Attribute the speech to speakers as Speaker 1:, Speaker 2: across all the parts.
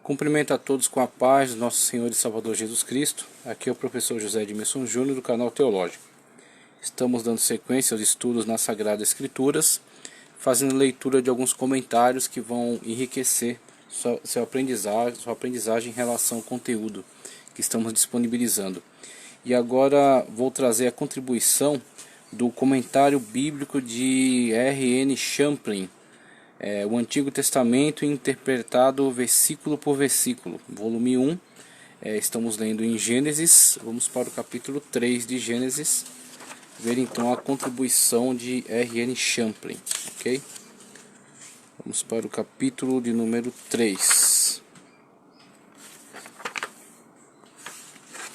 Speaker 1: Cumprimento a todos com a paz do nosso Senhor e Salvador Jesus Cristo. Aqui é o professor José Edmilson Júnior do canal Teológico. Estamos dando sequência aos estudos nas Sagradas Escrituras, fazendo leitura de alguns comentários que vão enriquecer sua aprendizagem em relação ao conteúdo que estamos disponibilizando. E agora vou trazer a contribuição do comentário bíblico de R.N. Champlin, o Antigo Testamento interpretado versículo por versículo, volume 1. Estamos lendo em Gênesis, vamos para o capítulo 3 de Gênesis, ver então a contribuição de R.N. Champlin, ok? Vamos para o capítulo de número 3.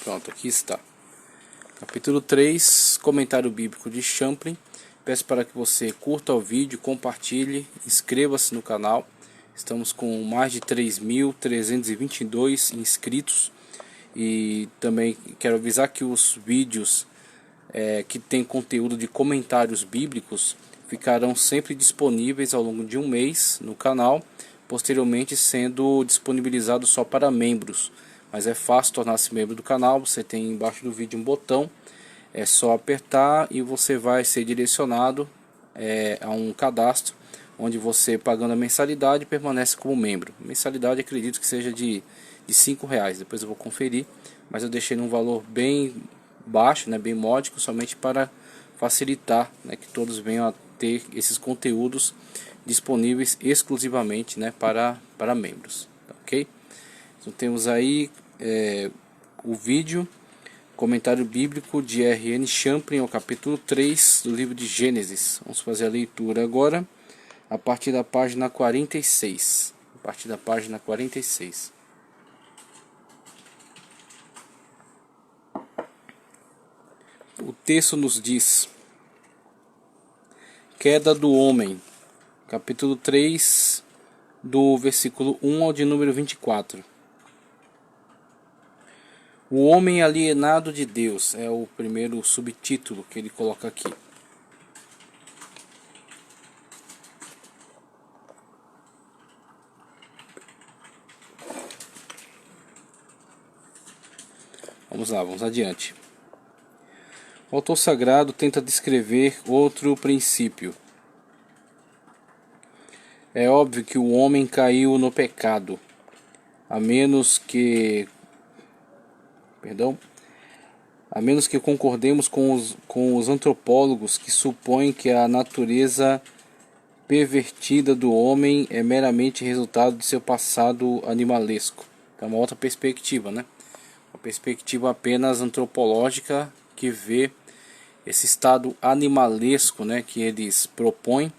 Speaker 1: Pronto, aqui está. Capítulo 3, comentário bíblico de Champlin. Peço para que você curta o vídeo, compartilhe, inscreva-se no canal. Estamos com mais de 3.322 inscritos. E também quero avisar que os vídeos que tem conteúdo de comentários bíblicos ficarão sempre disponíveis ao longo de um mês no canal, posteriormente sendo disponibilizado só para membros. Mas é fácil tornar-se membro do canal. Você tem embaixo do vídeo um botão, é só apertar e você vai ser direcionado a um cadastro, onde você, pagando a mensalidade, permanece como membro. A mensalidade acredito que seja de R$5, depois eu vou conferir, mas eu deixei num valor bem baixo, bem módico, somente para facilitar, que todos venham a ter esses conteúdos disponíveis exclusivamente, para membros, ok? Então temos aí o vídeo, comentário bíblico de R.N. Champlin, ao capítulo 3 do livro de Gênesis. Vamos fazer a leitura agora, a partir da página 46. A partir da página 46. O texto nos diz: Queda do homem, capítulo 3, do versículo 1 ao de número 24. O homem alienado de Deus é o primeiro subtítulo que ele coloca aqui. Vamos lá, vamos adiante. O autor sagrado tenta descrever outro princípio. É óbvio que o homem caiu no pecado, a menos que concordemos com os antropólogos que supõem que a natureza pervertida do homem é meramente resultado de seu passado animalesco. É uma outra perspectiva, Uma perspectiva apenas antropológica que vê esse estado animalesco, que eles propõem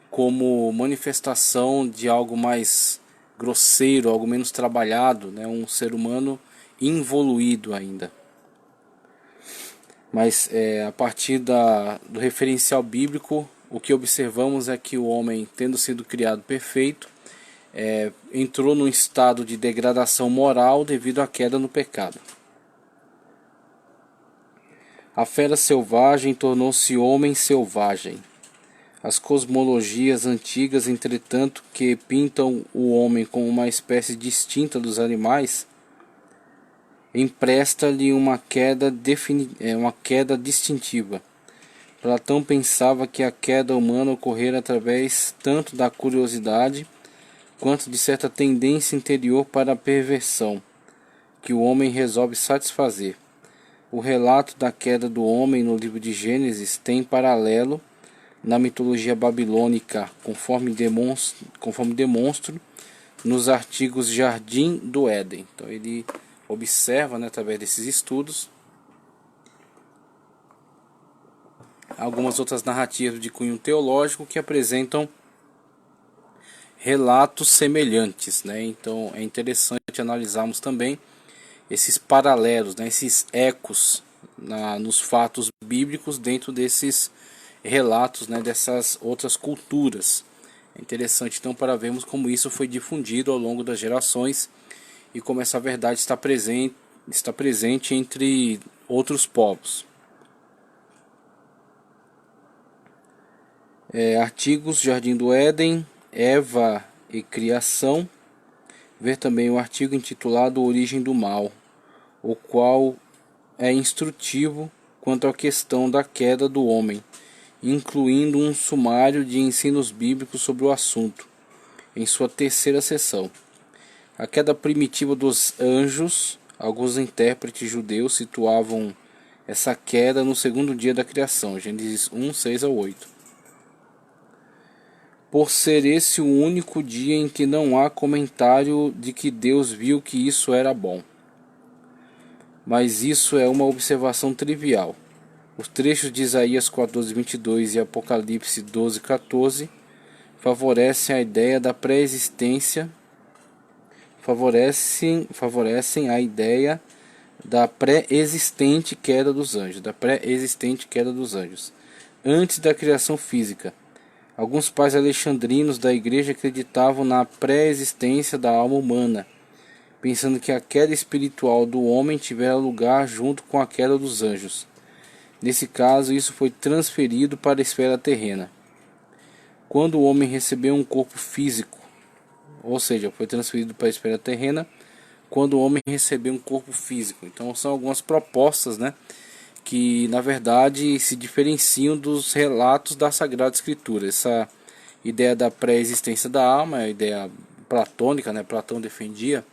Speaker 1: como manifestação de algo mais grosseiro, algo menos trabalhado, um ser humano involuído ainda. Mas a partir do referencial bíblico, o que observamos é que o homem, tendo sido criado perfeito, entrou num estado de degradação moral devido à queda no pecado. A fera selvagem tornou-se homem selvagem. As cosmologias antigas, entretanto, que pintam o homem como uma espécie distinta dos animais, empresta-lhe uma queda distintiva. Platão pensava que a queda humana ocorrera através tanto da curiosidade quanto de certa tendência interior para a perversão, que o homem resolve satisfazer. O relato da queda do homem no livro de Gênesis tem paralelo na mitologia babilônica, conforme demonstro nos artigos Jardim do Éden. Então ele observa, através desses estudos, algumas outras narrativas de cunho teológico que apresentam relatos semelhantes, Então é interessante analisarmos também esses paralelos, esses ecos nos fatos bíblicos dentro desses relatos, dessas outras culturas. É interessante então para vermos como isso foi difundido ao longo das gerações e como essa verdade está presente entre outros povos. Artigos Jardim do Éden, Eva e Criação, ver também o artigo intitulado Origem do Mal, o qual é instrutivo quanto à questão da queda do homem, incluindo um sumário de ensinos bíblicos sobre o assunto, em sua terceira seção. A queda primitiva dos anjos. Alguns intérpretes judeus situavam essa queda no segundo dia da criação, Gênesis 1, 6 a 8. Por ser esse o único dia em que não há comentário de que Deus viu que isso era bom. Mas isso é uma observação trivial. Os trechos de Isaías 14, 22 e Apocalipse 12, 14 favorecem a ideia da pré-existência, favorecem a ideia da pré-existente queda dos anjos, antes da criação física. Alguns pais alexandrinos da igreja acreditavam na pré-existência da alma humana, pensando que a queda espiritual do homem tivera lugar junto com a queda dos anjos. Nesse caso, isso foi transferido para a esfera terrena. Quando o homem recebeu um corpo físico, ou seja, foi transferido para a esfera terrena, quando o homem recebeu um corpo físico. Então são algumas propostas, né, que na verdade se diferenciam dos relatos da Sagrada Escritura. Essa ideia da pré-existência da alma é a ideia platônica, né? Platão defendia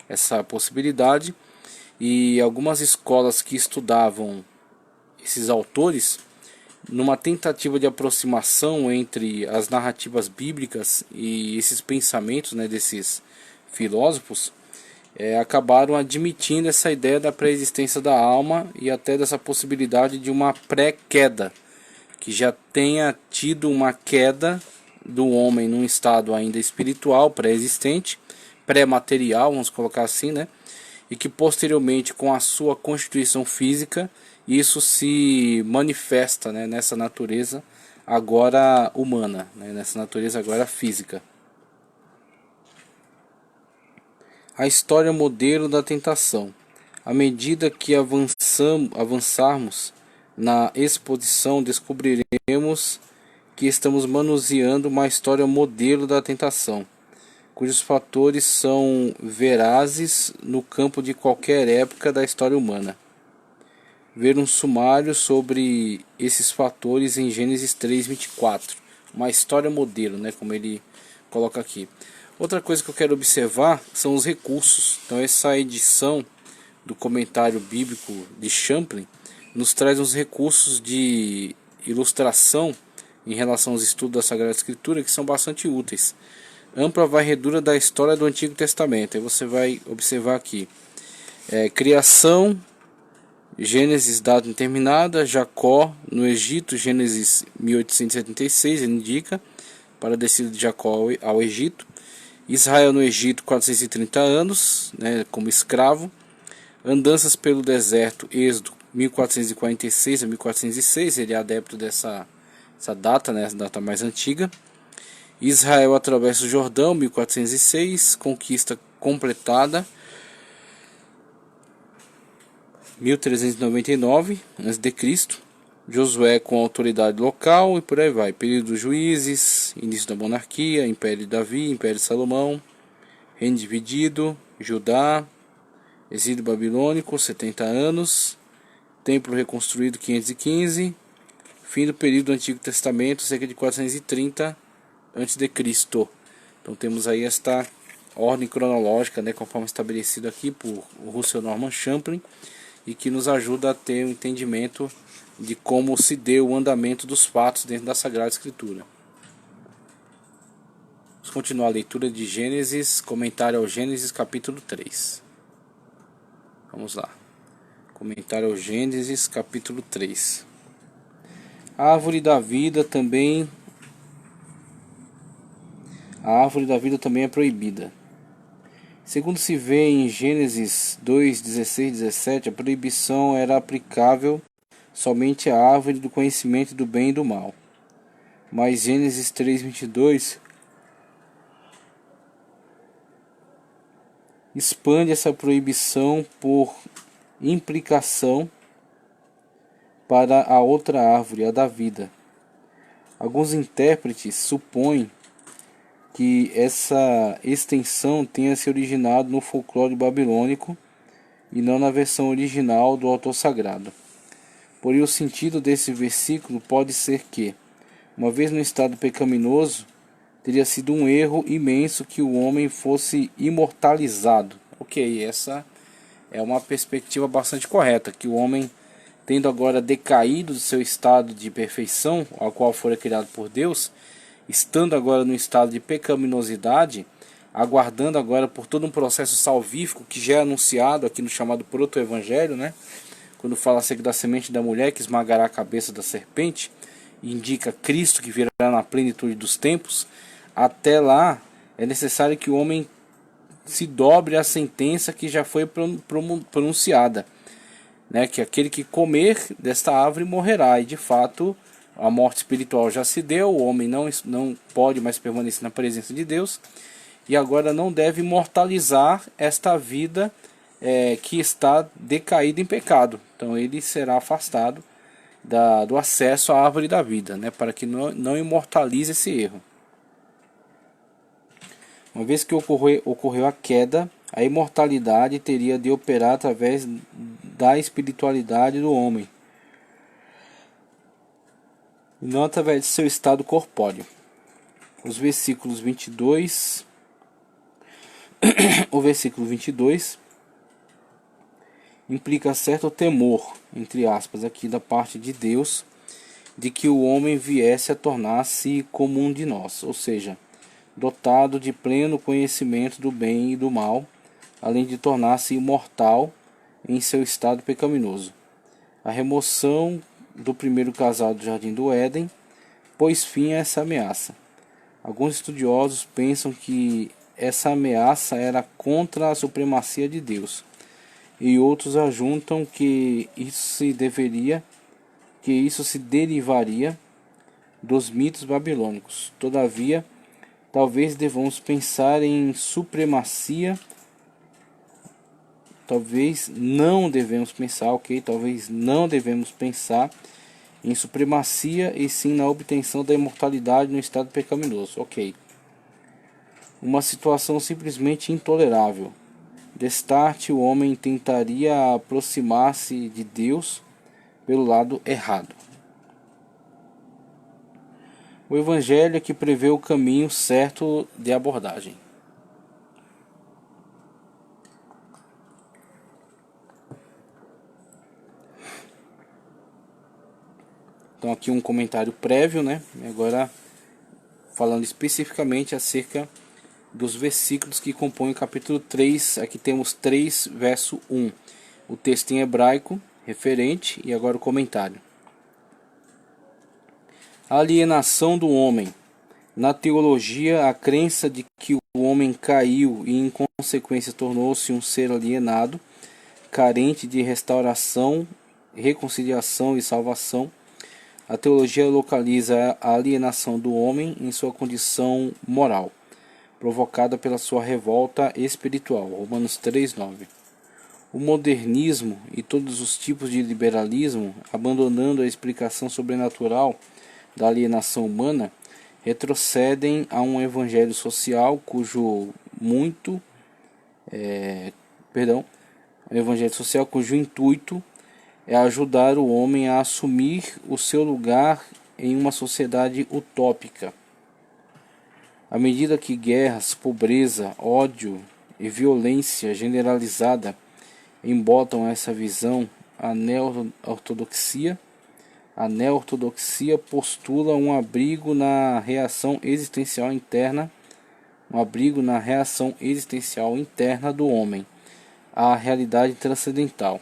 Speaker 1: essa possibilidade, e algumas escolas que estudavam esses autores, numa tentativa de aproximação entre as narrativas bíblicas e esses pensamentos, né, desses filósofos, acabaram admitindo essa ideia da pré-existência da alma e até dessa possibilidade de uma pré-queda, que já tenha tido uma queda do homem num estado ainda espiritual, pré-existente, pré-material, vamos colocar assim, né? E que posteriormente, com a sua constituição física, isso se manifesta, né, nessa natureza agora humana, né, nessa natureza agora física. A história modelo da tentação. À medida que avançarmos na exposição, descobriremos que estamos manuseando uma história modelo da tentação, cujos fatores são verazes no campo de qualquer época da história humana. Ver um sumário sobre esses fatores em Gênesis 3:24, uma história modelo, né, como ele coloca aqui. Outra coisa que eu quero observar são os recursos. Então essa edição do comentário bíblico de Champlin nos traz uns recursos de ilustração em relação aos estudos da Sagrada Escritura que são bastante úteis. Ampla varredura da história do Antigo Testamento. Aí você vai observar aqui. Criação, Gênesis, data indeterminada. Jacó no Egito, Gênesis 1876, ele indica, para a descida de Jacó ao Egito. Israel no Egito, 430 anos, né, como escravo. Andanças pelo deserto, Êxodo 1446 a 1406, ele é adepto dessa data, né, essa data mais antiga. Israel atravessa o Jordão, 1406, conquista completada, 1399 a.C. Josué com autoridade local e por aí vai. Período dos juízes, início da monarquia, Império de Davi, Império de Salomão, Reino dividido, Judá, exílio babilônico, 70 anos, templo reconstruído, 515, fim do período do Antigo Testamento, cerca de 430 a.C. Então temos aí esta ordem cronológica, né, conforme estabelecido aqui por Russell Norman Champlin, e que nos ajuda a ter um entendimento de como se deu o andamento dos fatos dentro da Sagrada Escritura. Vamos continuar a leitura de Gênesis, comentário ao Gênesis capítulo 3. Vamos lá. Comentário ao Gênesis capítulo 3. A árvore da vida também é proibida. Segundo se vê em Gênesis 2, 16 e 17, a proibição era aplicável somente à árvore do conhecimento do bem e do mal. Mas Gênesis 3, 22 expande essa proibição por implicação para a outra árvore, a da vida. Alguns intérpretes supõem que essa extensão tenha se originado no folclore babilônico e não na versão original do autor sagrado. Porém, o sentido desse versículo pode ser que, uma vez no estado pecaminoso, teria sido um erro imenso que o homem fosse imortalizado. Ok, essa é uma perspectiva bastante correta, que o homem, tendo agora decaído do seu estado de perfeição, ao qual fora criado por Deus, estando agora no estado de pecaminosidade, aguardando agora por todo um processo salvífico que já é anunciado aqui no chamado proto-evangelho, né? Quando fala acerca da semente da mulher que esmagará a cabeça da serpente, indica Cristo que virá na plenitude dos tempos. Até lá é necessário que o homem se dobre à sentença que já foi pronunciada, né? Que aquele que comer desta árvore morrerá, e de fato a morte espiritual já se deu, o homem não pode mais permanecer na presença de Deus, e agora não deve mortalizar esta vida que está decaída em pecado. Então ele será afastado do acesso à árvore da vida, né? Para que não imortalize esse erro. Uma vez que ocorreu a queda, a imortalidade teria de operar através da espiritualidade do homem, e não através de seu estado corpóreo. Os versículos 22, o versículo 22 implica certo temor, entre aspas, aqui da parte de Deus, de que o homem viesse a tornar-se como um de nós, ou seja, dotado de pleno conhecimento do bem e do mal, além de tornar-se imortal em seu estado pecaminoso. A remoção do primeiro casal do Jardim do Éden pôs fim a essa ameaça. Alguns estudiosos pensam que essa ameaça era contra a supremacia de Deus, e outros ajuntam que isso se derivaria dos mitos babilônicos. Todavia, talvez devamos pensar em supremacia. Talvez não devemos pensar em supremacia e sim na obtenção da imortalidade no estado pecaminoso. Ok. Uma situação simplesmente intolerável. Destarte, o homem tentaria aproximar-se de Deus pelo lado errado. O Evangelho é que prevê o caminho certo de abordagem. Então aqui um comentário prévio, né? Agora falando especificamente acerca dos versículos que compõem o capítulo 3. Aqui temos 3, verso 1. O texto em hebraico, referente, e agora o comentário. A alienação do homem. Na teologia, a crença de que o homem caiu e, em consequência, tornou-se um ser alienado, carente de restauração, reconciliação e salvação. A teologia localiza a alienação do homem em sua condição moral, provocada pela sua revolta espiritual. Romanos 3:9. O modernismo e todos os tipos de liberalismo, abandonando a explicação sobrenatural da alienação humana, retrocedem a um evangelho social cujo intuito é ajudar o homem a assumir o seu lugar em uma sociedade utópica. À medida que guerras, pobreza, ódio e violência generalizada embotam essa visão, a neo-ortodoxia postula um abrigo na reação existencial interna do homem à realidade transcendental.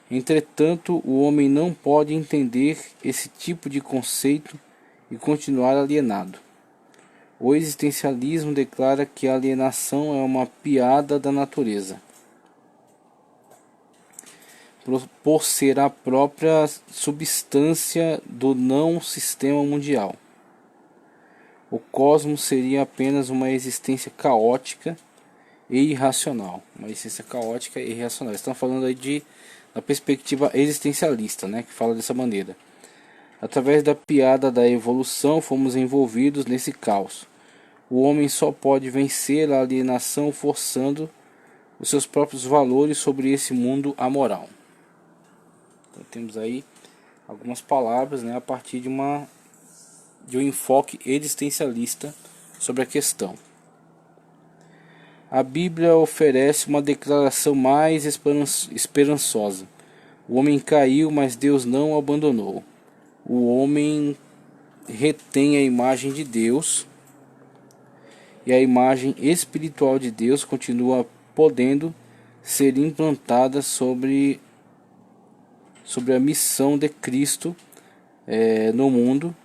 Speaker 1: Entretanto, o homem não pode entender esse tipo de conceito e continuar alienado. O existencialismo declara que a alienação é uma piada da natureza, por ser a própria substância do não-sistema mundial. O cosmos seria apenas uma existência caótica e irracional. Estamos falando aí da perspectiva existencialista, né, que fala dessa maneira. Através da piada da evolução, fomos envolvidos nesse caos. o homem só pode vencer a alienação forçando os seus próprios valores sobre esse mundo amoral. Então, temos aí algumas palavras, né, a partir de um enfoque existencialista sobre a questão. A Bíblia oferece uma declaração mais esperançosa. O homem caiu, mas Deus não o abandonou. O homem retém a imagem de Deus e a imagem espiritual de Deus continua podendo ser implantada sobre a missão de Cristo no mundo.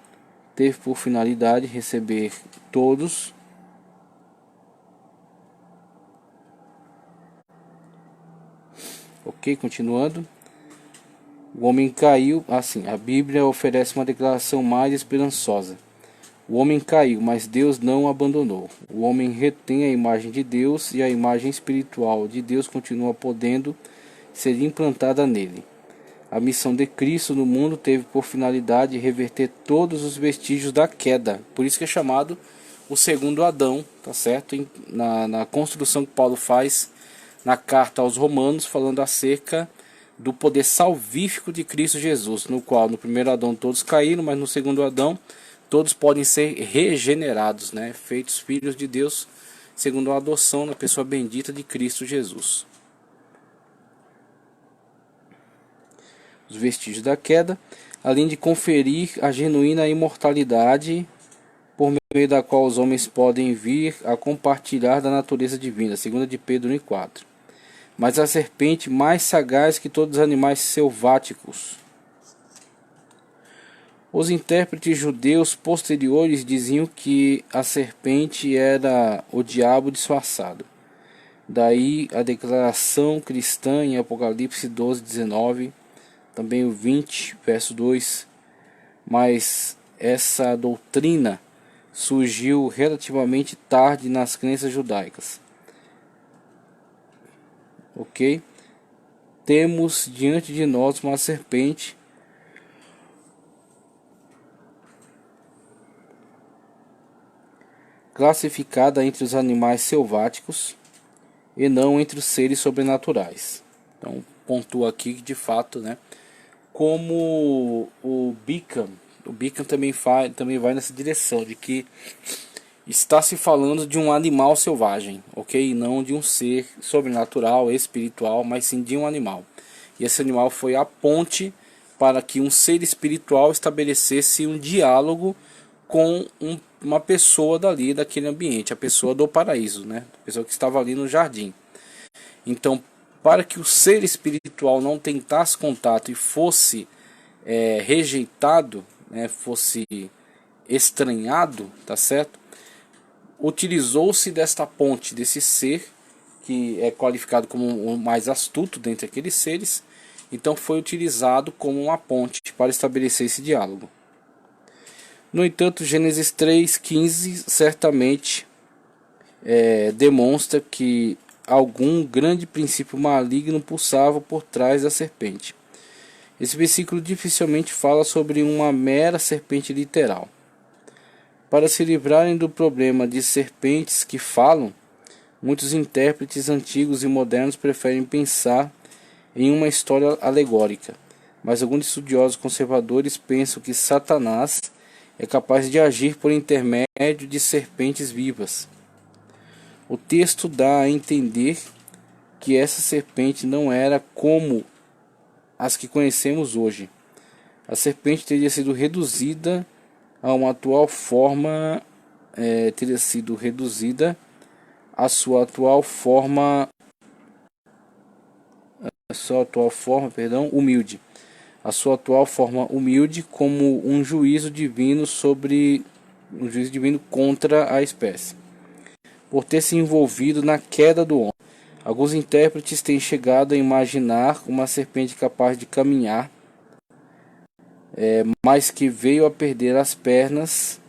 Speaker 1: Teve por finalidade receber todos Ok, continuando. O homem caiu, assim, a Bíblia oferece uma declaração mais esperançosa. O homem caiu, mas Deus não o abandonou. O homem retém a imagem de Deus e a imagem espiritual de Deus continua podendo ser implantada nele. A missão de Cristo no mundo teve por finalidade reverter todos os vestígios da queda. Por isso que é chamado o segundo Adão, tá certo? Na construção que Paulo faz na carta aos Romanos, falando acerca do poder salvífico de Cristo Jesus, no qual no primeiro Adão todos caíram, mas no segundo Adão todos podem ser regenerados, né? Feitos filhos de Deus, segundo a adoção na pessoa bendita de Cristo Jesus. Os vestígios da queda, além de conferir a genuína imortalidade por meio da qual os homens podem vir a compartilhar da natureza divina, 2 de Pedro 1,4. Mas a serpente mais sagaz que todos os animais selváticos. Os intérpretes judeus posteriores diziam que a serpente era o diabo disfarçado. Daí a declaração cristã em Apocalipse 12:19, também o 20, verso 2. Mas essa doutrina surgiu relativamente tarde nas crenças judaicas. Ok? Temos diante de nós uma serpente classificada entre os animais selváticos e não entre os seres sobrenaturais. Então, pontua aqui que de fato, né, como o Beacon também vai nessa direção de que está se falando de um animal selvagem, ok? E não de um ser sobrenatural, espiritual, mas sim de um animal. E esse animal foi a ponte para que um ser espiritual estabelecesse um diálogo com uma pessoa daquele ambiente, a pessoa do paraíso, né? A pessoa que estava ali no jardim. Então, para que o ser espiritual não tentasse contato e fosse rejeitado, né, fosse estranhado, tá certo? Utilizou-se desta ponte, desse ser, que é qualificado como o mais astuto dentre aqueles seres, então foi utilizado como uma ponte para estabelecer esse diálogo. No entanto, Gênesis 3:15 certamente demonstra que algum grande princípio maligno pulsava por trás da serpente. Esse versículo dificilmente fala sobre uma mera serpente literal. Para se livrarem do problema de serpentes que falam, muitos intérpretes antigos e modernos preferem pensar em uma história alegórica, mas alguns estudiosos conservadores pensam que Satanás é capaz de agir por intermédio de serpentes vivas. O texto dá a entender que essa serpente não era como as que conhecemos hoje. A serpente teria sido reduzida a uma atual forma, a sua atual forma, humilde. A sua atual forma humilde como um juízo divino contra a espécie, por ter se envolvido na queda do homem. Alguns intérpretes têm chegado a imaginar uma serpente capaz de caminhar, mas que veio a perder as pernas,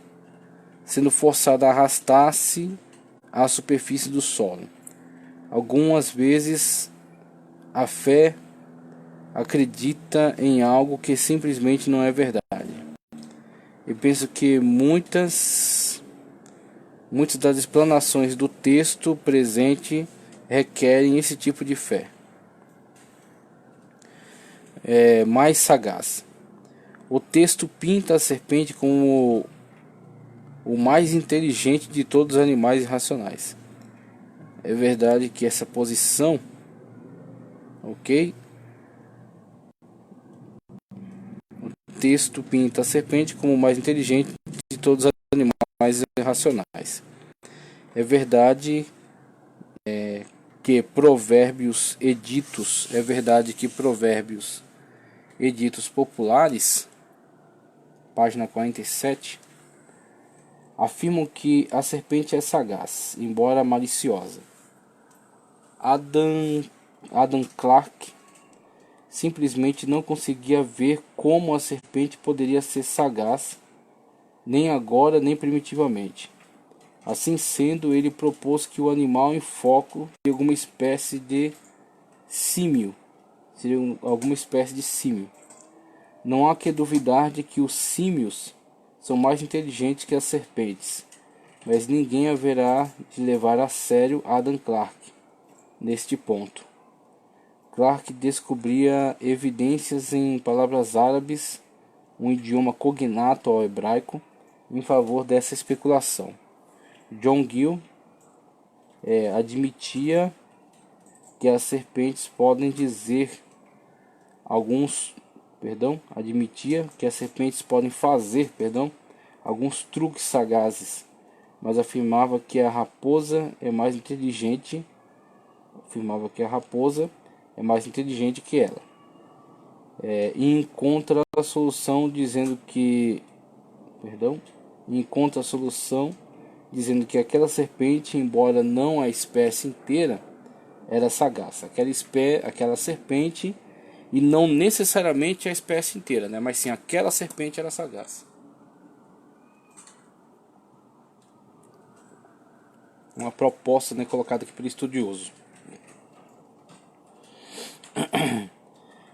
Speaker 1: sendo forçada a arrastar-se à superfície do solo. Algumas vezes a fé acredita em algo que simplesmente não é verdade. Eu penso que muitas Muitas das explanações do texto presente requerem esse tipo de fé. Mais sagaz. O texto pinta a serpente como o mais inteligente de todos os animais irracionais. É verdade que essa posição, ok? O texto pinta a serpente como o mais inteligente de todos os animais irracionais. É verdade que provérbios editos populares, página 47, afirmam que a serpente é sagaz, embora maliciosa. Adam Clarke simplesmente não conseguia ver como a serpente poderia ser sagaz, nem agora nem primitivamente. Assim sendo, ele propôs que o animal em foco seria alguma espécie de símio. Não há que duvidar de que os símios são mais inteligentes que as serpentes, mas ninguém haverá de levar a sério Adam Clarke neste ponto. Clarke descobria evidências em palavras árabes, um idioma cognato ao hebraico, em favor dessa especulação. John Gill admitia que as serpentes podem fazer alguns truques sagazes, mas afirmava que a raposa é mais inteligente que ela. E encontra a solução dizendo que aquela serpente, embora não a espécie inteira, era sagaz. Aquela serpente, e não necessariamente a espécie inteira, né? Mas sim, aquela serpente era sagaz. Uma proposta, né, colocada aqui pelo estudioso.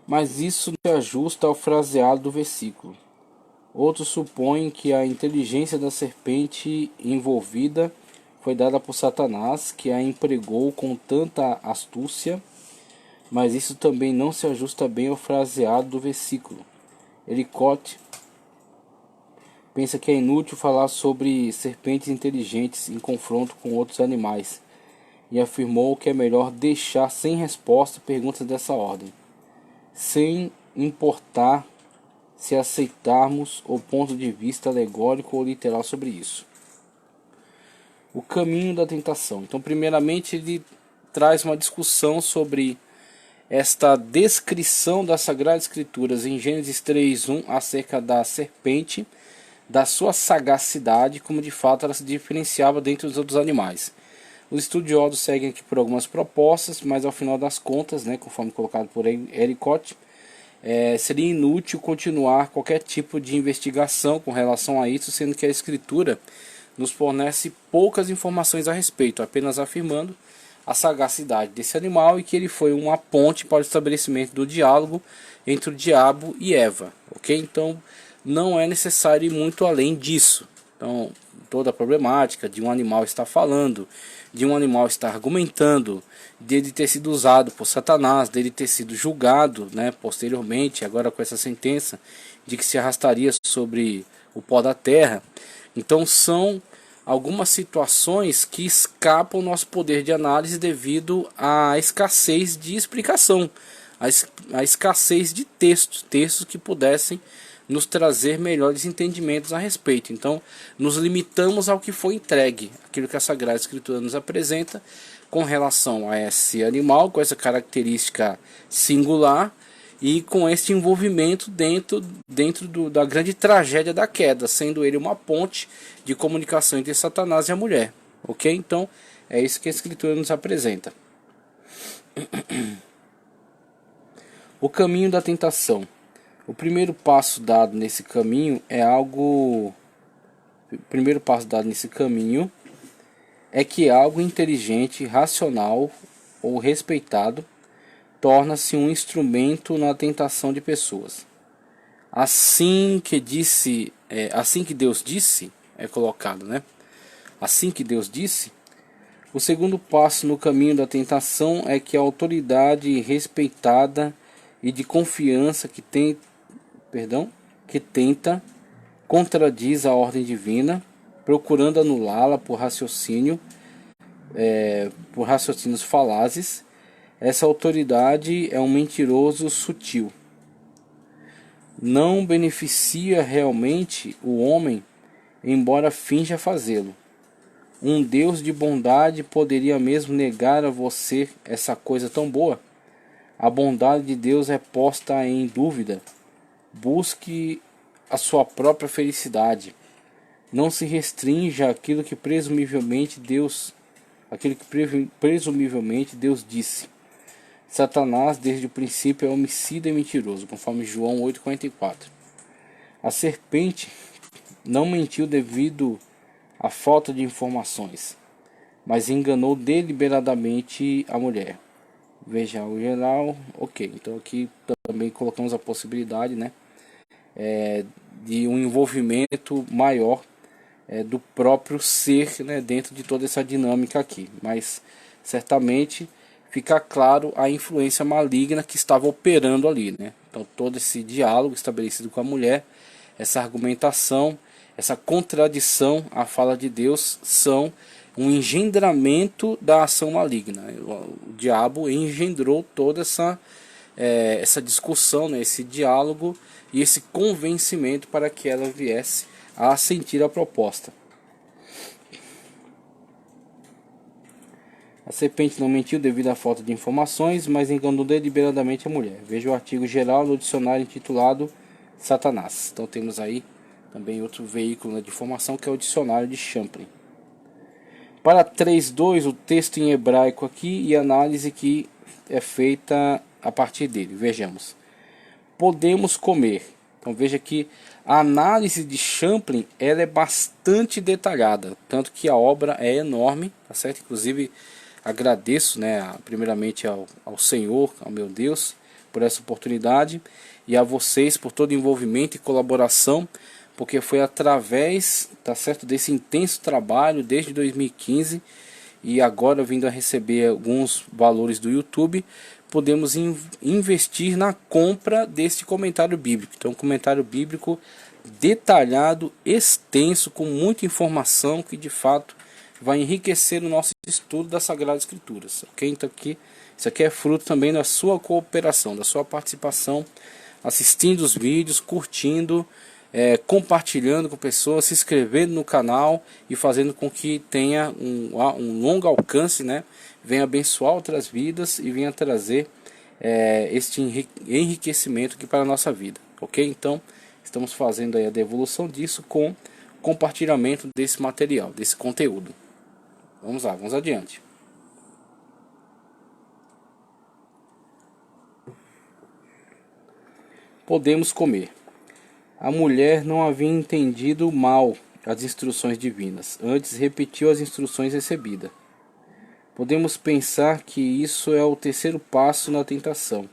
Speaker 1: Mas isso não se ajusta ao fraseado do versículo. Outros supõem que a inteligência da serpente envolvida foi dada por Satanás, que a empregou com tanta astúcia, mas isso também não se ajusta bem ao fraseado do versículo. Ellicott pensa que é inútil falar sobre serpentes inteligentes em confronto com outros animais, e afirmou que é melhor deixar sem resposta perguntas dessa ordem, sem importar se aceitarmos o ponto de vista alegórico ou literal sobre isso. O caminho da tentação. Então, primeiramente, ele traz uma discussão sobre esta descrição das Sagradas Escrituras em Gênesis 3:1 acerca da serpente, da sua sagacidade, como de fato ela se diferenciava dentre os outros animais. Os estudiosos seguem aqui por algumas propostas, mas ao final das contas, né, conforme colocado por Ellicott, seria inútil continuar qualquer tipo de investigação com relação a isso, sendo que a Escritura nos fornece poucas informações a respeito, apenas afirmando a sagacidade desse animal e que ele foi uma ponte para o estabelecimento do diálogo entre o diabo e Eva, ok? Então não é necessário ir muito além disso. Então toda a problemática de um animal estar falando, de um animal estar argumentando, dele ter sido usado por Satanás, dele ter sido julgado, né, posteriormente, agora com essa sentença de que se arrastaria sobre o pó da terra. Então são algumas situações que escapam o nosso poder de análise devido à escassez de explicação, à escassez de textos que pudessem nos trazer melhores entendimentos a respeito. Então, nos limitamos ao que foi entregue, aquilo que a Sagrada Escritura nos apresenta com relação a esse animal, com essa característica singular e com este envolvimento dentro da grande tragédia da queda, sendo ele uma ponte de comunicação entre Satanás e a mulher. Ok? Então, é isso que a Escritura nos apresenta. O caminho da tentação. O primeiro passo dado nesse caminho é que algo inteligente, racional ou respeitado torna-se um instrumento na tentação de pessoas. Assim que Deus disse, é colocado, né? assim que Deus disse? O segundo passo no caminho da tentação é que a autoridade respeitada e de confiança que tenta contradiz a ordem divina, procurando anulá-la por raciocínios falazes. Essa autoridade é um mentiroso sutil. Não beneficia realmente o homem, embora finja fazê-lo. Um Deus de bondade poderia mesmo negar a você essa coisa tão boa? A bondade de Deus é posta em dúvida. Busque a sua própria felicidade. Não se restrinja àquilo que presumivelmente Deus disse. Satanás, desde o princípio, é homicida e mentiroso, conforme João 8,44. A serpente não mentiu devido à falta de informações, mas enganou deliberadamente a mulher. Veja o geral, ok. Então aqui também colocamos a possibilidade, né, de um envolvimento maior do próprio ser, né, dentro de toda essa dinâmica aqui. Mas certamente fica claro a influência maligna que estava operando ali, né? Então todo esse diálogo estabelecido com a mulher, essa argumentação, essa contradição à fala de Deus são um engendramento da ação maligna. O diabo engendrou toda essa discussão, né, esse diálogo e esse convencimento para que ela viesse a sentir a proposta. A serpente não mentiu devido à falta de informações, mas enganou deliberadamente a mulher. Veja o artigo geral do dicionário intitulado Satanás. Então temos aí também outro veículo, né, de informação, que é o dicionário de Champlin. Para 3.2, o texto em hebraico aqui e a análise que é feita a partir dele. Vejamos. Podemos comer. Então veja que a análise de Champlin ela é bastante detalhada, tanto que a obra é enorme, tá certo? Inclusive agradeço, né, primeiramente ao Senhor, ao meu Deus, por essa oportunidade e a vocês por todo o envolvimento e colaboração, porque foi através, tá certo, desse intenso trabalho desde 2015 e agora vindo a receber alguns valores do YouTube, podemos investir na compra deste comentário bíblico. Então, um comentário bíblico detalhado, extenso, com muita informação que de fato vai enriquecer o nosso estudo das Sagradas Escrituras, ok? Então aqui, isso aqui é fruto também da sua cooperação, da sua participação, assistindo os vídeos, curtindo, compartilhando com pessoas, se inscrevendo no canal e fazendo com que tenha um longo alcance, né? Venha abençoar outras vidas e venha trazer este enriquecimento aqui para a nossa vida, ok? Então estamos fazendo aí a devolução disso com compartilhamento desse material, desse conteúdo. Vamos lá, vamos adiante. Podemos comer. A mulher não havia entendido mal as instruções divinas, antes repetiu as instruções recebidas. Podemos pensar que isso é o terceiro passo na tentação.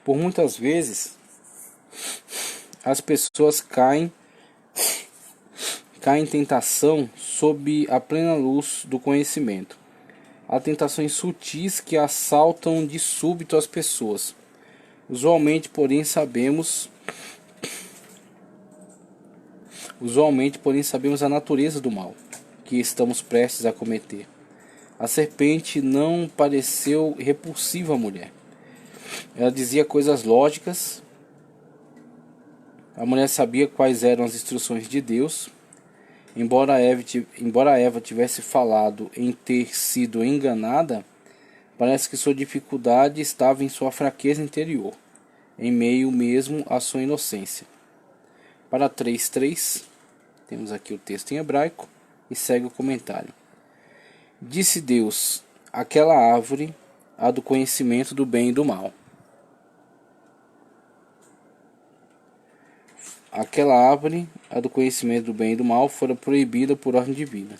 Speaker 1: Por muitas vezes, as pessoas caem em tentação sob a plena luz do conhecimento. Há tentações sutis que assaltam de súbito as pessoas. Usualmente, porém, sabemos a natureza do mal que estamos prestes a cometer. A serpente não pareceu repulsiva à mulher. Ela dizia coisas lógicas. A mulher sabia quais eram as instruções de Deus. Embora Eva tivesse falado em ter sido enganada, parece que sua dificuldade estava em sua fraqueza interior, em meio mesmo à sua inocência. Para 3.3, temos aqui o texto em hebraico e segue o comentário. Disse Deus, aquela árvore, a do conhecimento do bem e do mal. Aquela árvore, a do conhecimento do bem e do mal, fora proibida por ordem divina.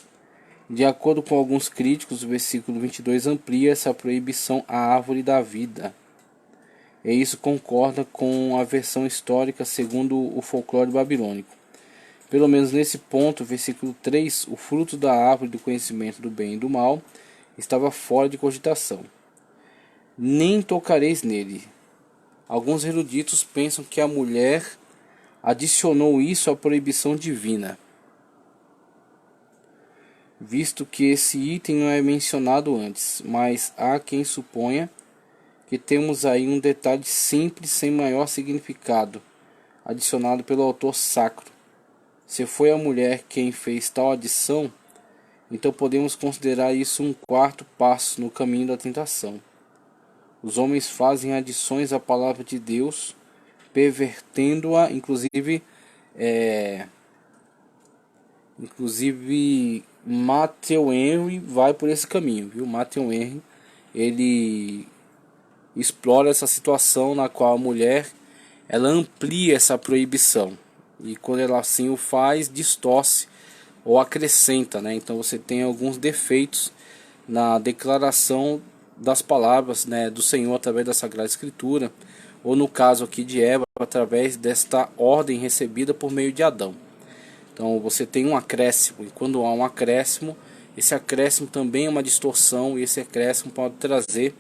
Speaker 1: De acordo com alguns críticos, o versículo 22 amplia essa proibição à árvore da vida. E isso concorda com a versão histórica segundo o folclore babilônico, Pelo menos nesse ponto, versículo 3, o fruto da árvore do conhecimento do bem e do mal estava fora de cogitação. Nem tocareis nele. Alguns eruditos pensam que a mulher adicionou isso à proibição divina, visto que esse item não é mencionado antes, mas há quem suponha que temos aí um detalhe simples sem maior significado, adicionado pelo autor sacro. Se foi a mulher quem fez tal adição, então podemos considerar isso um quarto passo no caminho da tentação. Os homens fazem adições à palavra de Deus, pervertendo-a, inclusive Matthew Henry vai por esse caminho, viu? Matthew Henry, ele explora essa situação na qual a mulher ela amplia essa proibição, e quando ela assim o faz, distorce ou acrescenta, né? Então você tem alguns defeitos na declaração das palavras, né, do Senhor através da Sagrada Escritura, ou no caso aqui de Eva, através desta ordem recebida por meio de Adão. Então você tem um acréscimo, e quando há um acréscimo, esse acréscimo também é uma distorção, e esse acréscimo pode trazer,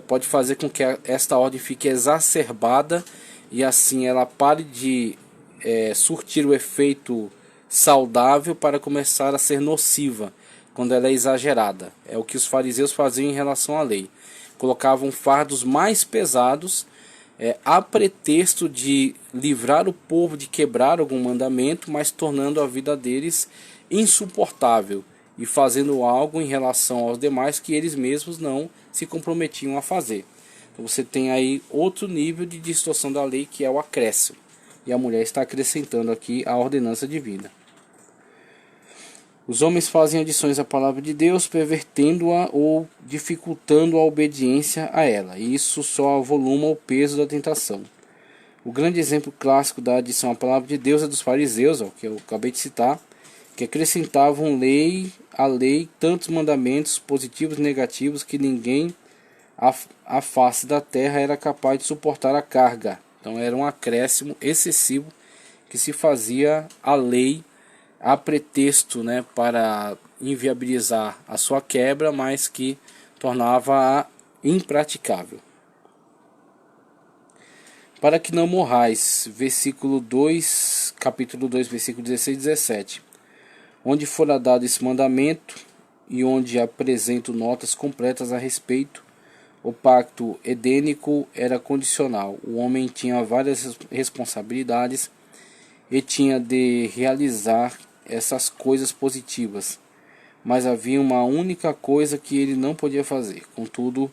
Speaker 1: pode fazer com que esta ordem fique exacerbada, e assim ela pare de surtir o efeito saudável para começar a ser nociva, quando ela é exagerada. É o que os fariseus faziam em relação à lei. Colocavam fardos mais pesados, a pretexto de livrar o povo de quebrar algum mandamento, mas tornando a vida deles insuportável e fazendo algo em relação aos demais que eles mesmos não se comprometiam a fazer. Então você tem aí outro nível de distorção da lei, que é o acréscimo. E a mulher está acrescentando aqui a ordenança divina. Os homens fazem adições à palavra de Deus, pervertendo-a ou dificultando a obediência a ela, e isso só avoluma o peso da tentação. O grande exemplo clássico da adição à palavra de Deus é dos fariseus, que eu acabei de citar, que acrescentavam à lei tantos mandamentos positivos e negativos que ninguém à face da terra era capaz de suportar a carga. Então era um acréscimo excessivo que se fazia à lei, a pretexto, né, para inviabilizar a sua quebra, mas que tornava-a impraticável. Para que não morrais, versículo 2, capítulo 2, versículo 16 e 17. Onde fora dado esse mandamento, e onde apresento notas completas a respeito, o pacto edênico era condicional. O homem tinha várias responsabilidades e tinha de realizar essas coisas positivas, mas havia uma única coisa que ele não podia fazer. Contudo,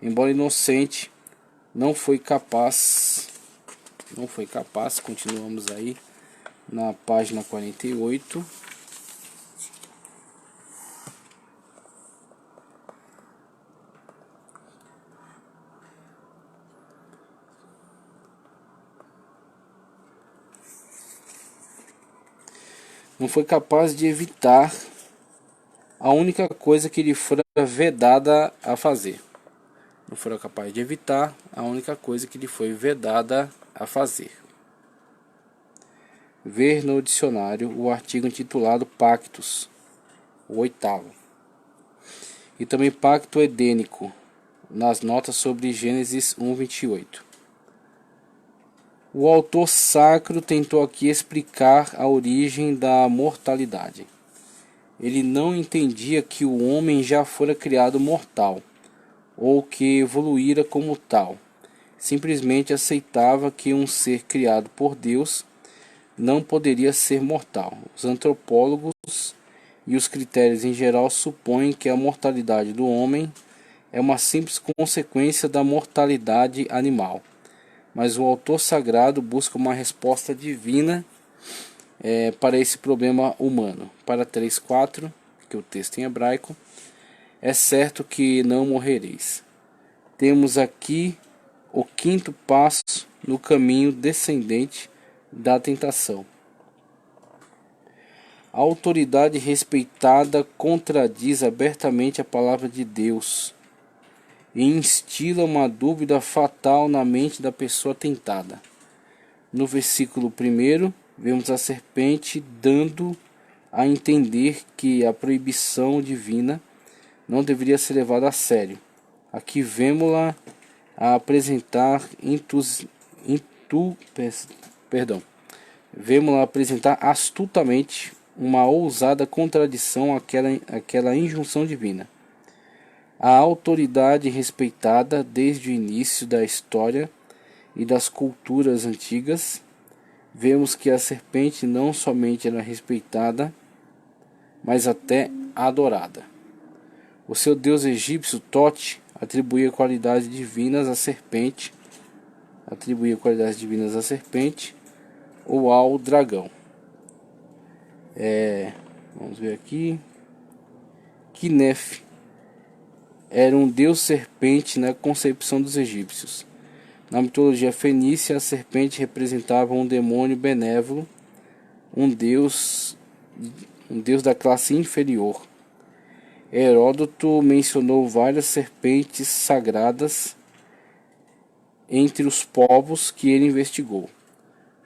Speaker 1: embora inocente, não foi capaz, continuamos aí na página 48. Não foi capaz de evitar a única coisa que lhe fora vedada a fazer. Não foi capaz de evitar a única coisa que lhe foi vedada a fazer. Ver no dicionário o artigo intitulado Pactos, o 8º. E também Pacto Edênico, nas notas sobre Gênesis 1:28. O autor sacro tentou aqui explicar a origem da mortalidade. Ele não entendia que o homem já fora criado mortal, ou que evoluíra como tal. Simplesmente aceitava que um ser criado por Deus não poderia ser mortal. Os antropólogos e os critérios em geral supõem que a mortalidade do homem é uma simples consequência da mortalidade animal. Mas o autor sagrado busca uma resposta divina para esse problema humano. Para 3:4, que é o texto em hebraico, é certo que não morrereis. Temos aqui o 5º passo no caminho descendente da tentação. A autoridade respeitada contradiz abertamente a palavra de Deus e instila uma dúvida fatal na mente da pessoa tentada. No versículo 1, vemos a serpente dando a entender que a proibição divina não deveria ser levada a sério. Aqui vemos-la a apresentar vemos-la apresentar astutamente uma ousada contradição àquela injunção divina. A autoridade respeitada desde o início da história e das culturas antigas, vemos que a serpente não somente era respeitada, mas até adorada. O seu deus egípcio Tote atribuía qualidades divinas à serpente, ou ao dragão. Vamos ver aqui. Kinef era um deus serpente na concepção dos egípcios. Na mitologia fenícia, a serpente representava um demônio benévolo, um deus da classe inferior. Heródoto mencionou várias serpentes sagradas entre os povos que ele investigou.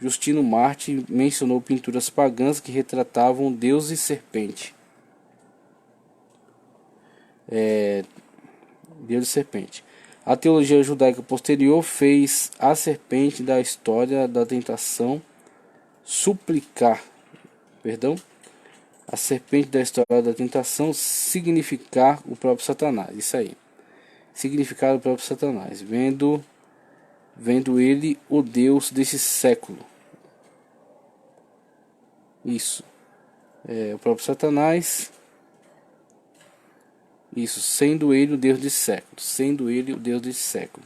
Speaker 1: Justino Marte mencionou pinturas pagãs que retratavam deus e serpente. Deus e serpente. A teologia judaica posterior fez a serpente da história da tentação a serpente da história da tentação significar o próprio Satanás. Isso aí. Significar o próprio Satanás. Vendo ele o Deus desse século. Isso. O próprio Satanás. Isso. Sendo ele o Deus desse século.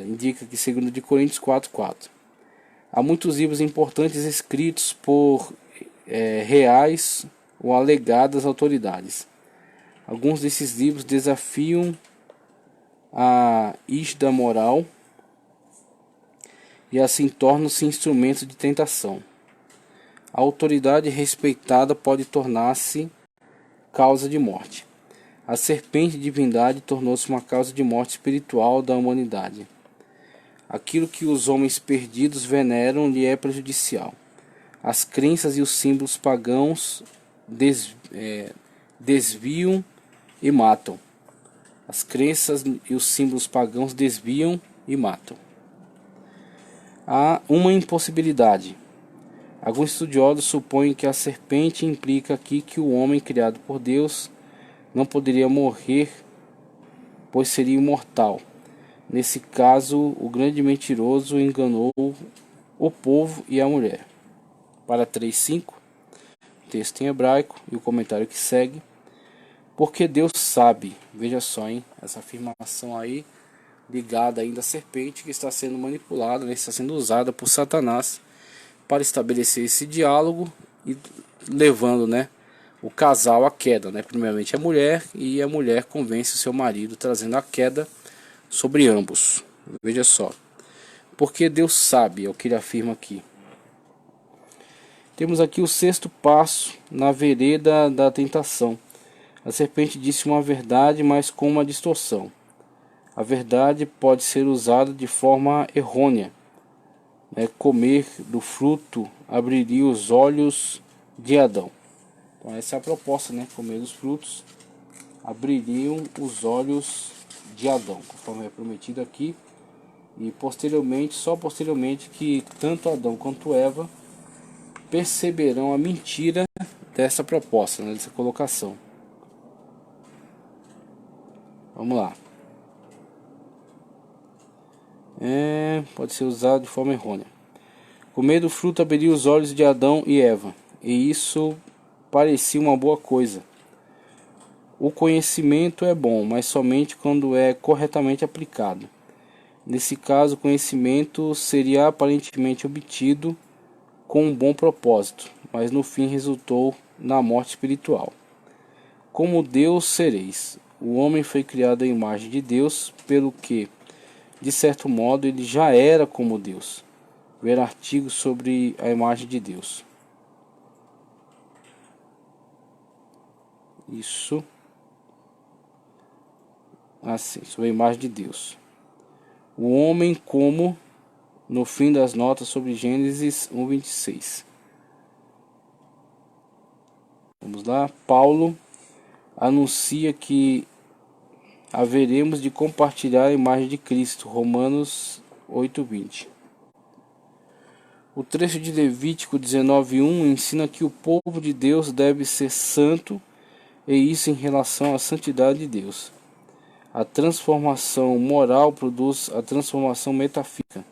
Speaker 1: Indica que 2 de Coríntios 4:4. Há muitos livros importantes escritos por reais ou alegadas autoridades. Alguns desses livros desafiam a isda moral e assim tornam-se instrumentos de tentação. A autoridade respeitada pode tornar-se causa de morte. A serpente divindade tornou-se uma causa de morte espiritual da humanidade. Aquilo que os homens perdidos veneram lhe é prejudicial. As crenças e os símbolos pagãos desviam e matam. As crenças e os símbolos pagãos desviam e matam. Há uma impossibilidade. Alguns estudiosos supõem que a serpente implica aqui que o homem criado por Deus não poderia morrer, pois seria imortal. Nesse caso, o grande mentiroso enganou o povo e a mulher. Para 3:5, texto em hebraico e o comentário que segue. Porque Deus sabe, veja só, essa afirmação aí, ligada ainda à serpente que está sendo manipulada, né, está sendo usada por Satanás para estabelecer esse diálogo e levando, né, o casal à queda, né, primeiramente a mulher, e a mulher convence o seu marido, trazendo a queda sobre ambos. Veja só, porque Deus sabe, é o que ele afirma aqui. Temos aqui o 6º passo na vereda da tentação. A serpente disse uma verdade, mas com uma distorção. A verdade pode ser usada de forma errônea. Comer do fruto abriria os olhos de Adão. Então essa é a proposta, né? Comer os frutos abririam os olhos de Adão, conforme é prometido aqui. E posteriormente, só posteriormente, que tanto Adão quanto Eva perceberão a mentira dessa proposta, né, dessa colocação. Vamos lá. Pode ser usado de forma errônea. Comer do fruto abriria os olhos de Adão e Eva, e isso parecia uma boa coisa. O conhecimento é bom, mas somente quando é corretamente aplicado. Nesse caso, o conhecimento seria aparentemente obtido com um bom propósito, mas no fim resultou na morte espiritual. Como Deus sereis. O homem foi criado à imagem de Deus, pelo que, de certo modo, ele já era como Deus. Ver artigos sobre a imagem de Deus. Isso. Assim, sobre a imagem de Deus. O homem como no fim das notas sobre Gênesis 1:26. Vamos lá. Paulo anuncia que haveremos de compartilhar a imagem de Cristo. Romanos 8:20. O trecho de Levítico 19:1 ensina que o povo de Deus deve ser santo, e isso em relação à santidade de Deus. A transformação moral produz a transformação metafísica.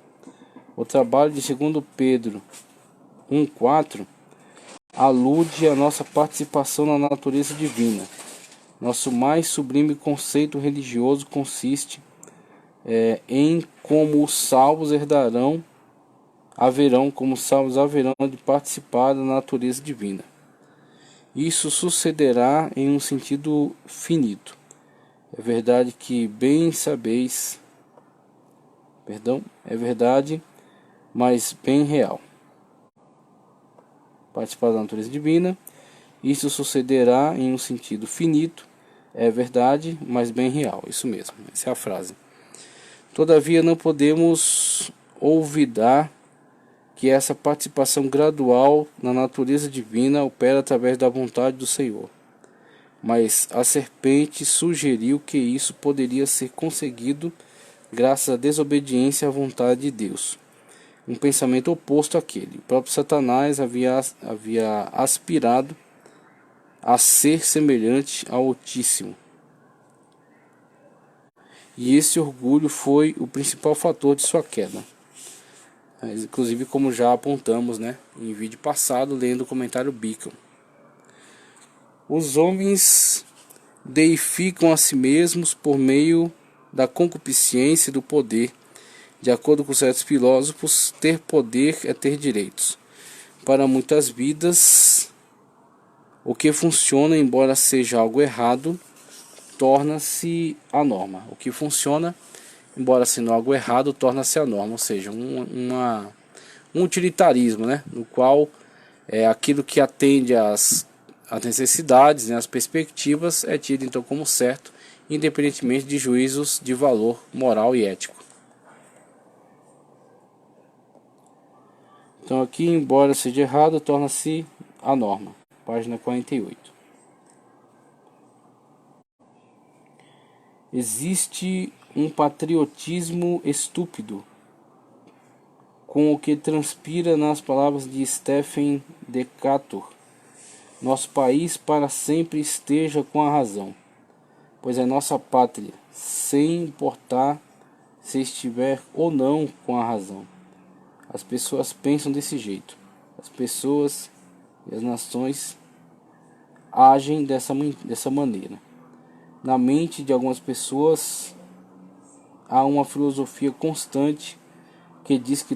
Speaker 1: O trabalho de 2 Pedro 1:4 alude à nossa participação na natureza divina. Nosso mais sublime conceito religioso consiste em como os salvos haverão de participar da natureza divina. Isso sucederá em um sentido finito. É verdade que bem sabeis, é verdade, mas bem real. Participar da natureza divina. Isso sucederá em um sentido finito. É verdade, mas bem real. Isso mesmo, essa é a frase. Todavia não podemos olvidar que essa participação gradual na natureza divina opera através da vontade do Senhor. Mas a serpente sugeriu que isso poderia ser conseguido graças à desobediência à vontade de Deus. Um pensamento oposto àquele. O próprio Satanás havia aspirado a ser semelhante ao Altíssimo. E esse orgulho foi o principal fator de sua queda. Inclusive, como já apontamos, em vídeo passado, lendo o comentário Beacon. Os homens deificam a si mesmos por meio da concupiscência e do poder. De acordo com certos filósofos, ter poder é ter direitos. Para muitas vidas, o que funciona, embora seja algo errado, torna-se a norma. O que funciona, embora sendo algo errado, torna-se a norma. Ou seja, um utilitarismo, no qual aquilo que atende às necessidades, às perspectivas, é tido então como certo, independentemente de juízos de valor moral e ético. Então aqui, embora seja errado, torna-se a norma. Página 48. Existe um patriotismo estúpido, com o que transpira nas palavras de Stephen Decatur. Nosso país para sempre esteja com a razão, pois é nossa pátria, sem importar se estiver ou não com a razão. As pessoas pensam desse jeito. As pessoas e as nações agem dessa maneira. Na mente de algumas pessoas há uma filosofia constante que diz que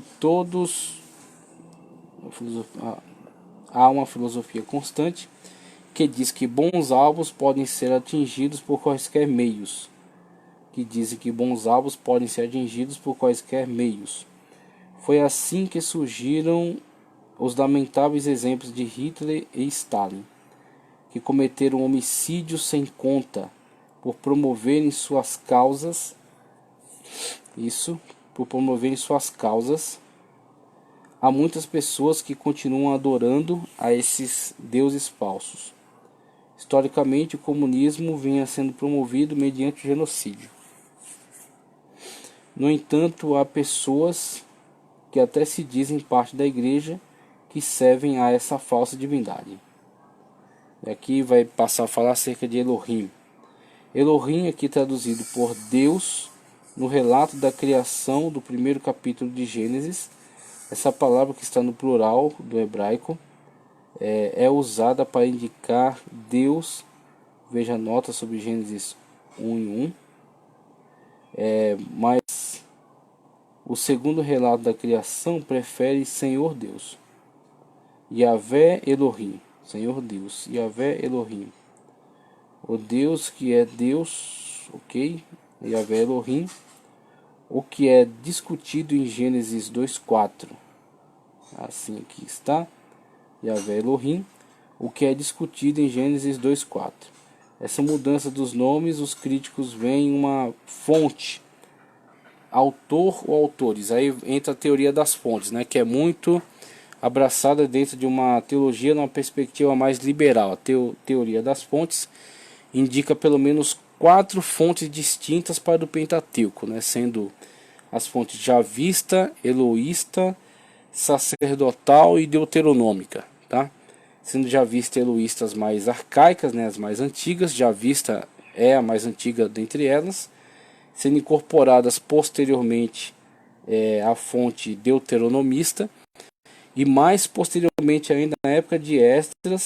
Speaker 1: bons alvos podem ser atingidos por quaisquer meios. Foi assim que surgiram os lamentáveis exemplos de Hitler e Stalin, que cometeram homicídios sem conta por promoverem suas causas. Há muitas pessoas que continuam adorando a esses deuses falsos. Historicamente, o comunismo vinha sendo promovido mediante o genocídio. No entanto, há pessoas que até se dizem parte da igreja que servem a essa falsa divindade. E aqui vai passar a falar acerca de Elohim. Elohim, aqui traduzido por Deus, no relato da criação do primeiro capítulo de Gênesis. Essa palavra que está no plural do hebraico é usada para indicar Deus. Veja a nota sobre Gênesis 1:1. Mas o segundo relato da criação prefere Senhor Deus. Yahvé Elohim. Senhor Deus. Yahvé Elohim. O Deus que é Deus, ok? Yahvé Elohim. O que é discutido em Gênesis 2:4. Assim aqui está. Yahvé Elohim. O que é discutido em Gênesis 2:4. Essa mudança dos nomes, os críticos veem uma fonte autor ou autores. Aí entra a teoria das fontes, né, que é muito abraçada dentro de uma teologia numa perspectiva mais liberal. A teoria das fontes indica pelo menos 4 fontes distintas para o Pentateuco, né, sendo as fontes javista, eloísta, sacerdotal e deuteronômica, tá? Sendo javista e eloísta as mais arcaicas, né, as mais antigas. Javista é a mais antiga dentre elas, sendo incorporadas posteriormente à fonte deuteronomista, e mais posteriormente ainda na época de Esdras,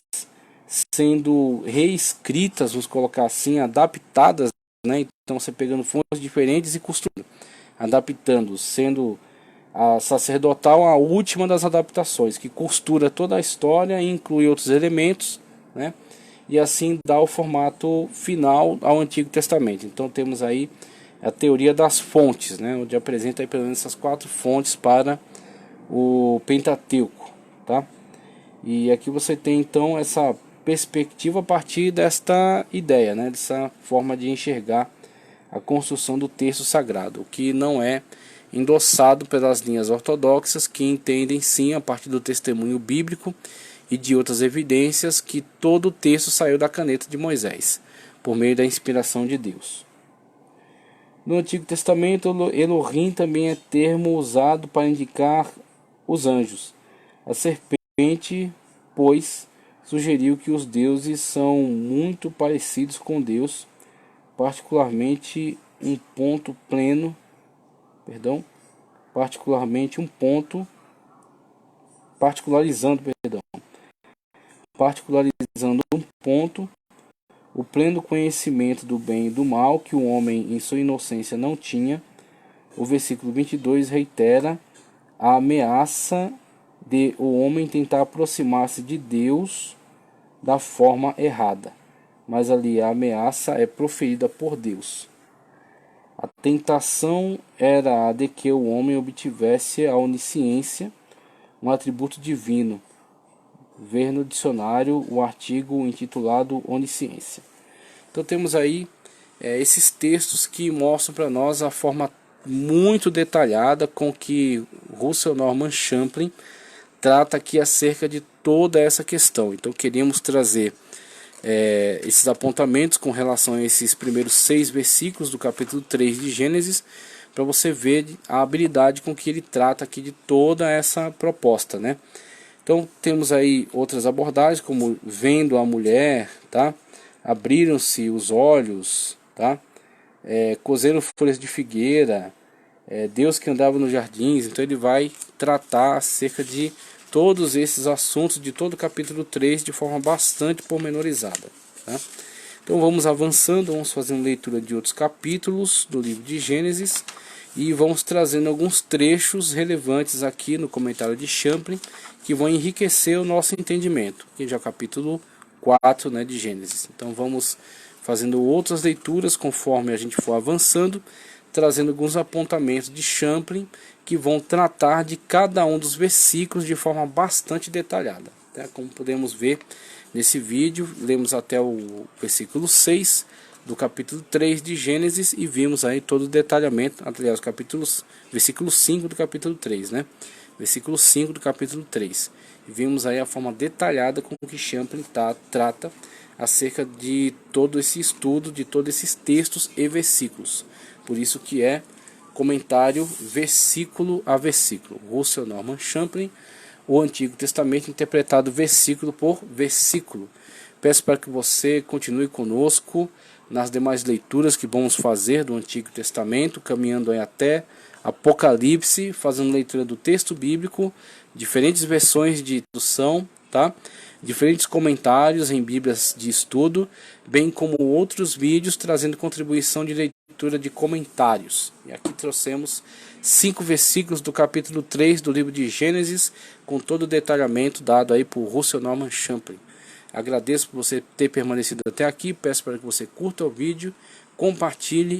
Speaker 1: sendo reescritas, vamos colocar assim, adaptadas, né? Então você pegando fontes diferentes e costurando, adaptando, sendo a sacerdotal a última das adaptações, que costura toda a história e inclui outros elementos, né? E assim dá o formato final ao Antigo Testamento. Então temos aí a teoria das fontes, né, onde apresenta aí pelo menos essas 4 fontes para o Pentateuco, tá? E aqui você tem então essa perspectiva a partir desta ideia, né, dessa forma de enxergar a construção do texto sagrado, o que não é endossado pelas linhas ortodoxas, que entendem sim, a partir do testemunho bíblico e de outras evidências, que todo o texto saiu da caneta de Moisés, por meio da inspiração de Deus. No Antigo Testamento, Elohim também é termo usado para indicar os anjos. A serpente, pois, sugeriu que os deuses são muito parecidos com Deus, particularmente um ponto pleno, particularizando um ponto, o pleno conhecimento do bem e do mal que o homem em sua inocência não tinha. O versículo 22 reitera a ameaça de o homem tentar aproximar-se de Deus da forma errada, mas ali a ameaça é proferida por Deus. A tentação era a de que o homem obtivesse a onisciência, um atributo divino. Ver no dicionário o artigo intitulado Onisciência. Então temos aí esses textos que mostram para nós a forma muito detalhada com que Russell Norman Champlin trata aqui acerca de toda essa questão. Então queríamos trazer esses apontamentos com relação a esses primeiros 6 versículos do capítulo 3 de Gênesis, para você ver a habilidade com que ele trata aqui de toda essa proposta, né? Então temos aí outras abordagens, como vendo a mulher, tá? Abriram-se os olhos, tá? Cozeram folhas de figueira, Deus que andava nos jardins. Então ele vai tratar acerca de todos esses assuntos de todo o capítulo 3 de forma bastante pormenorizada, tá? Então vamos avançando, vamos fazendo leitura de outros capítulos do livro de Gênesis e vamos trazendo alguns trechos relevantes aqui no comentário de Champlin que vão enriquecer o nosso entendimento, que já é o capítulo 4, né, de Gênesis. Então vamos fazendo outras leituras conforme a gente for avançando, trazendo alguns apontamentos de Champlin que vão tratar de cada um dos versículos de forma bastante detalhada, tá? Como podemos ver nesse vídeo, lemos até o versículo 6 do capítulo 3 de Gênesis e vimos aí todo o detalhamento, aliás, versículo 5 do capítulo 3, né? Versículo 5 do capítulo 3. E vimos aí a forma detalhada com que Champlin trata acerca de todo esse estudo, de todos esses textos e versículos. Por isso que é comentário versículo a versículo. Russell Norman Champlin, o Antigo Testamento interpretado versículo por versículo. Peço para que você continue conosco nas demais leituras que vamos fazer do Antigo Testamento, caminhando aí até Apocalipse, fazendo leitura do texto bíblico, diferentes versões de tradução, tá? Diferentes comentários em Bíblias de estudo, bem como outros vídeos trazendo contribuição de leitura de comentários. E aqui trouxemos 5 versículos do capítulo 3 do livro de Gênesis, com todo o detalhamento dado aí por Russell Norman Champlin. Agradeço por você ter permanecido até aqui, peço para que você curta o vídeo, compartilhe